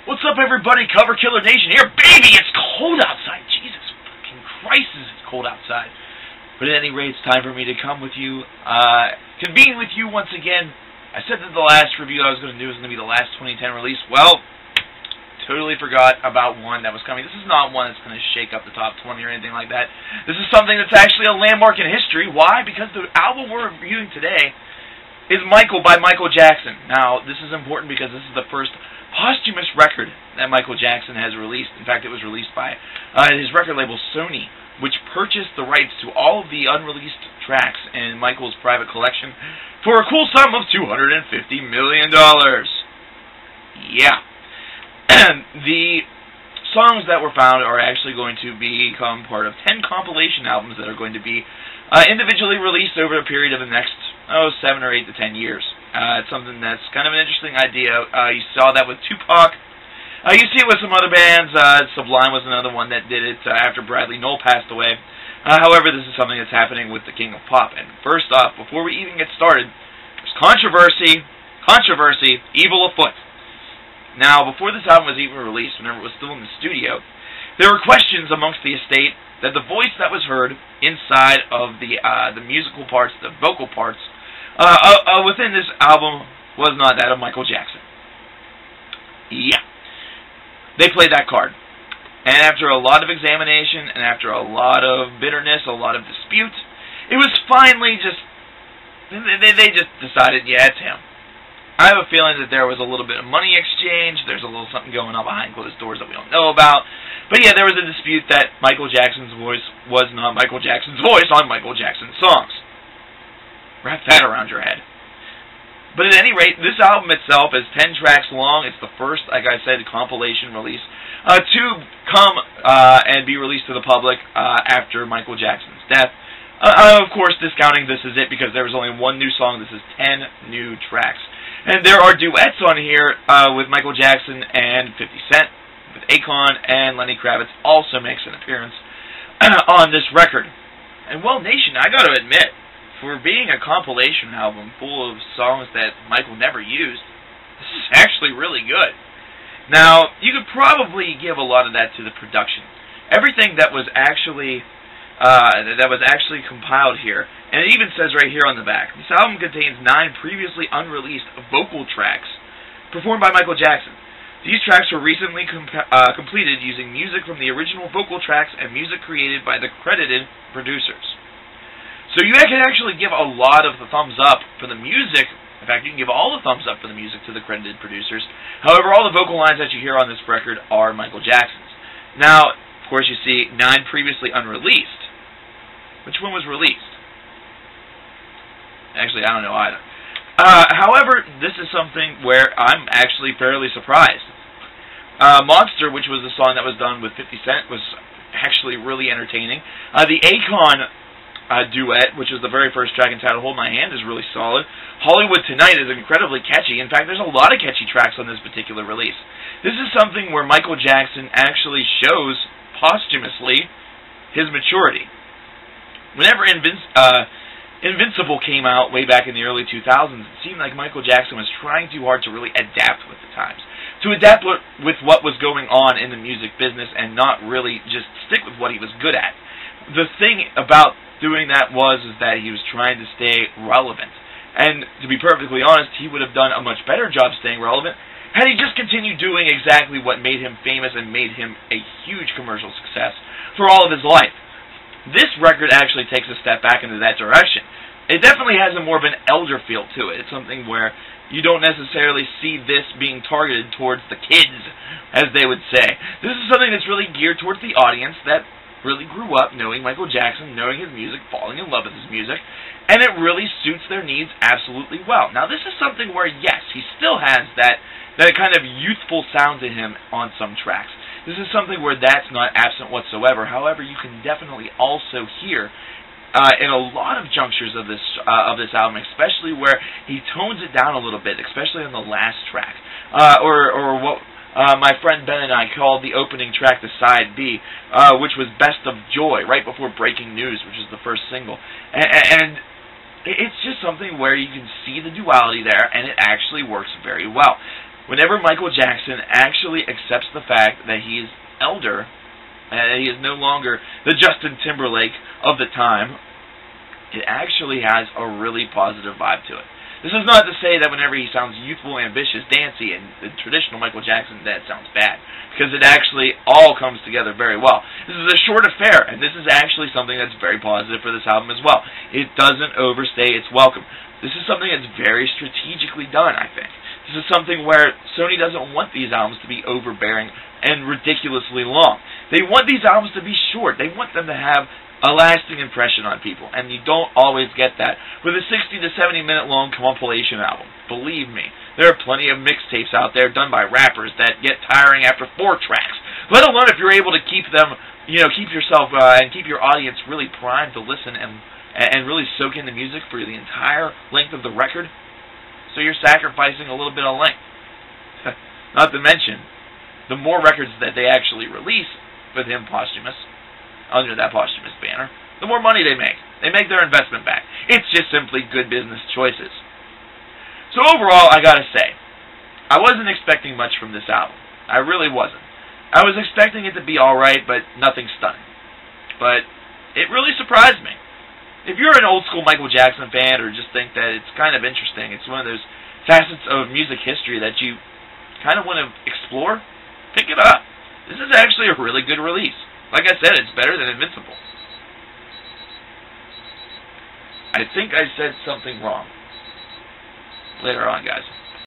What's up, everybody? Cover Killer Nation here. Baby, it's cold outside. Jesus fucking Christ, it's cold outside. But at any rate, it's time for me to come with you, convene with you once again. I said that the last review I was going to do was going to be the last 2010 release. Well, totally forgot about one that was coming. This is not one that's going to shake up the top 20 or anything like that. This is something that's actually a landmark in history. Why? Because the album we're reviewing today is Michael by Michael Jackson. Now, this is important because this is the first posthumous record that Michael Jackson has released. In fact, it was released by his record label Sony, which purchased the rights to all of the unreleased tracks in Michael's private collection for a cool sum of $250 million. Yeah. The songs that were found are actually going to become part of 10 compilation albums that are going to be individually released over a period of the next 7 or 8 to 10 years. It's something that's kind of an interesting idea. You saw that with Tupac. You see it with some other bands. Sublime was another one that did it after Bradley Nowell passed away. However, this is something that's happening with the King of Pop. And first off, before we even get started, there's controversy, evil afoot. Now, before this album was even released, whenever it was still in the studio, there were questions amongst the estate that the voice that was heard inside of the musical parts, the vocal parts, within this album was not that of Michael Jackson. Yeah. They played that card. And after a lot of examination, and after a lot of bitterness, a lot of dispute, it was finally just, they just decided, yeah, it's him. I have a feeling that there was a little bit of money exchange, there's a little something going on behind closed doors that we don't know about. But yeah, there was a dispute that Michael Jackson's voice was not Michael Jackson's voice on Michael Jackson's songs. Wrap that around your head. But at any rate, this album itself is 10 tracks long. It's the first, like I said, compilation release to come and be released to the public after Michael Jackson's death. Of course, discounting This Is It because there was only one new song. This is 10 new tracks. And there are duets on here with Michael Jackson and 50 Cent, with Akon, and Lenny Kravitz also makes an appearance on this record. And well, Nation, I got to admit, for being a compilation album full of songs that Michael never used, this is actually really good. Now, you could probably give a lot of that to the production. Everything that was actually compiled here, and it even says right here on the back, this album contains 9 previously unreleased vocal tracks performed by Michael Jackson. These tracks were recently completed using music from the original vocal tracks and music created by the credited producers. So you can actually give a lot of the thumbs up for the music. In fact, you can give all the thumbs up for the music to the credited producers. However, all the vocal lines that you hear on this record are Michael Jackson's. Now, of course, you see 9 previously unreleased. Which one was released? Actually, I don't know either. However, this is something where I'm actually fairly surprised. Monster, which was the song that was done with 50 Cent, was actually really entertaining. The Akon duet, which is the very first track entitled Hold My Hand, is really solid. Hollywood Tonight is incredibly catchy. In fact, there's a lot of catchy tracks on this particular release. This is something where Michael Jackson actually shows, posthumously, his maturity. Whenever Invincible came out way back in the early 2000s, it seemed like Michael Jackson was trying too hard to really adapt with the times. To adapt with what was going on in the music business and not really just stick with what he was good at. The thing about doing that was that he was trying to stay relevant. And to be perfectly honest, he would have done a much better job staying relevant had he just continued doing exactly what made him famous and made him a huge commercial success for all of his life. This record actually takes a step back into that direction. It definitely has a more of an elder feel to it. It's something where you don't necessarily see this being targeted towards the kids, as they would say. This is something that's really geared towards the audience that really grew up knowing Michael Jackson, knowing his music, falling in love with his music, and it really suits their needs absolutely well. Now, this is something where, yes, he still has that kind of youthful sound to him on some tracks. This is something where that's not absent whatsoever. However, you can definitely also hear in a lot of junctures of this album, especially where he tones it down a little bit, especially on the last track, or what my friend Ben and I called the opening track the side B, which was Best of Joy, right before Breaking News, which is the first single. And it's just something where you can see the duality there, and it actually works very well. whenever Michael Jackson actually accepts the fact that he is elder, and he is no longer the Justin Timberlake of the time, it actually has a really positive vibe to it. This is not to say that whenever he sounds youthful, ambitious, dancey, and the traditional Michael Jackson, that sounds bad, because it actually all comes together very well. This is a short affair, and this is actually something that's very positive for this album as well. It doesn't overstay its welcome. This is something that's very strategically done, I think. This is something where Sony doesn't want these albums to be overbearing and ridiculously long. They want these albums to be short. They want them to have a lasting impression on people, and you don't always get that with a 60 to 70 minute long compilation album. Believe me, there are plenty of mixtapes out there done by rappers that get tiring after 4 tracks, let alone if you're able to keep them, keep yourself and keep your audience really primed to listen and really soak in the music for the entire length of the record. So you're sacrificing a little bit of length. Not to mention, the more records that they actually release with him posthumous, under that posthumous banner, the more money they make. They make their investment back. It's just simply good business choices. So overall, I gotta say, I wasn't expecting much from this album. I really wasn't. I was expecting it to be alright, but nothing stunning. But it really surprised me. If you're an old school Michael Jackson fan, or just think that it's kind of interesting, it's one of those facets of music history that you kind of want to explore, pick it up. This is actually a really good release. Like I said, it's better than Invincible. I think I said something wrong. Later on, guys.